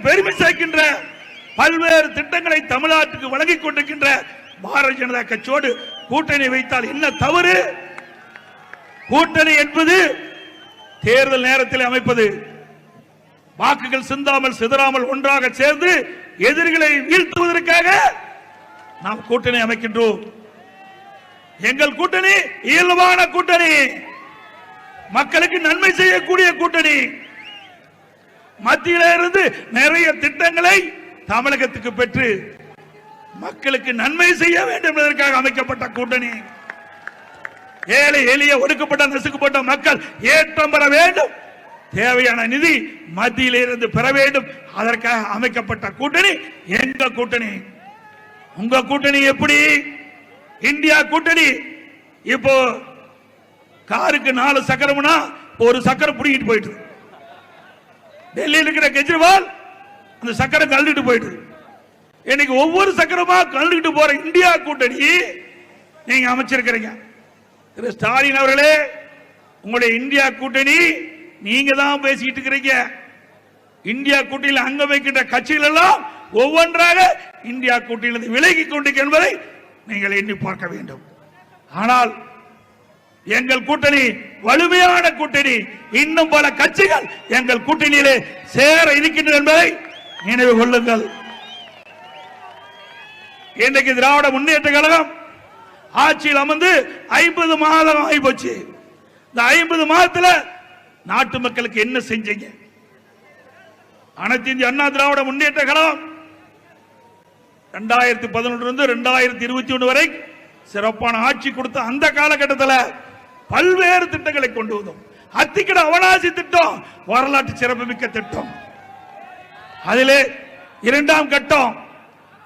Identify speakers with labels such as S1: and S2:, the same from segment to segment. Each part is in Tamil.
S1: பெருமை சேர்க்கின்ற பல்வேறு திட்டங்களை தமிழ்நாட்டுக்கு வழங்கிக் கொண்டிருக்கின்ற பாரதிய ஜனதா கட்சியோடு கூட்டணி வைத்தால் என்ன தவறு? கூட்டணி என்பது தேர்தல் நேரத்தில் அமைப்பது. வாக்குகள் சிந்தாமல் சிதறாமல் ஒன்றாக சேர்ந்து எதிரிகளை வீழ்த்துவதற்காக நாம் கூட்டணி அமைக்கின்றோம். எங்கள் கூட்டணி இயல்பான கூட்டணி, மக்களுக்கு நன்மை செய்யக்கூடிய கூட்டணி. மத்தியில இருந்து நிறைய திட்டங்களை தமிழகத்துக்கு பெற்று மக்களுக்கு நன்மை செய்ய வேண்டும் என்பதற்காக அமைக்கப்பட்ட கூட்டணி. ஏழை எளிய ஒடுக்கப்பட்ட நசுக்கப்பட்ட மக்கள் ஏற்றம் பெற வேண்டும், தேவையான நிதி மத்தியில் இருந்து பெற வேண்டும், அதற்காக அமைக்கப்பட்ட கூட்டணி எங்க கூட்டணி. உங்க கூட்டணி எப்படி? இந்தியா கூட்டணி. இப்போ காருக்கு 4 சக்கரம்னா ஒரு சக்கரம் புடிக்கிட்டு போயிட்டு, டெல்லியில் இருக்கிற கெஜ்ரிவால் அந்த சக்கரம் கழுவிட்டு போயிட்டு, இன்னைக்கு ஒவ்வொரு சக்கரமா கழுவிட்டு போற இந்தியா கூட்டணி நீங்க அமைச்சிருக்கிறீங்க. திரு ஸ்டாலின் அவர்களே, உங்களுடைய இந்தியா கூட்டணி நீங்க தான் பேசிட்டு இருக்கிறீங்க. இந்தியா கூட்டணியில் அங்க வைக்கின்ற கட்சிகள் எல்லாம் ஒவ்வொன்றாக இந்தியா கூட்டணியில் விலகி கொண்டிருக்க என்பதை நீங்கள் எண்ணி பார்க்க வேண்டும். ஆனால் எங்கள் கூட்டணி வலிமையான கூட்டணி, இன்னும் பல கட்சிகள் எங்கள் கூட்டணியிலே சேர இருக்கின்றன என்பதை நினைவு கொள்ளுங்கள். இன்றைக்கு திராவிட முன்னேற்ற கழகம் ஆட்சியில் அமர்ந்து 50 மாதம் ஆகி போச்சு. இந்த 50 மாதத்துல நாட்டு மக்களுக்கு என்ன செஞ்சீங்க? அனைத்து இந்திய அண்ணா திராவிட முன்னேற்ற கழகம் 2011 இருந்து 2021 வரை சிறப்பான ஆட்சி கொடுத்த அந்த காலகட்டத்தில் பல்வேறு திட்டங்களை கொண்டு வந்தோம். அத்திக்கட அவனாசி திட்டம் வரலாற்று சிறப்புமிக்க திட்டம். அதிலே 2ஆம் கட்டம்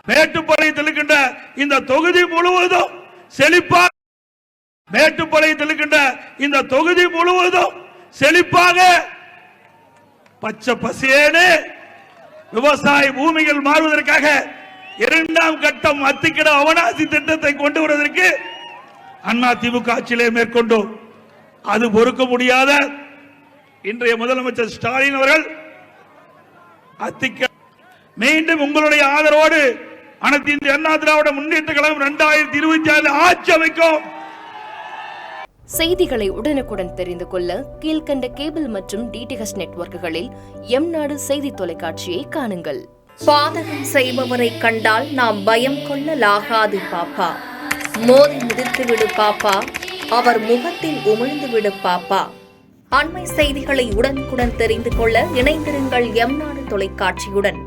S1: மேட்டுப்பாளையத்தில் இருக்கின்ற இந்த தொகுதி முழுவதும் செழிப்பாக, மேட்டுப்பாளையத்தில் இருக்கின்ற இந்த தொகுதி முழுவதும் செழிப்பாக பச்சை பசேனு விவசாய பூமிகள் மாறுவதற்காக 2ஆம் கட்டம் அத்திக்கட அவனாசி திட்டத்தை கொண்டு வருவதற்கு அண்ணா திமுக ஆட்சியிலே மேற்கொண்டோம். அது பொறுக்க முடியாத இன்றைய முதலமைச்சர் ஸ்டாலின் அவர்கள் அத்திக்கட மீண்டும் உங்களுடைய ஆதரவோடு அனைத்து இந்திய அண்ணா திராவிட முன்னேற்ற கழகம் 2026 ஆட்சி அமைக்கும்.
S2: செய்திகளை உடனுக்குடன் தெரிந்து கொள்ள கீழ்கண்ட கேபிள் மற்றும் டிடிஎச் நெட்வொர்க்குகளில் எம்நாடு செய்தி தொலைக்காட்சியை காணுங்கள்.
S3: பாதகம் செய்பவரை கண்டால் நாம் பயம் கொள்ளலாகாது பாப்பா. மோதி மிதித்து விடு பாப்பா, அவர் முகத்தில் உமிழ்ந்து விடு பாப்பா. அண்மை செய்திகளை உடனுக்குடன் தெரிந்து கொள்ள இணைந்திருங்கள் எம்நாடு தொலைக்காட்சியுடன்.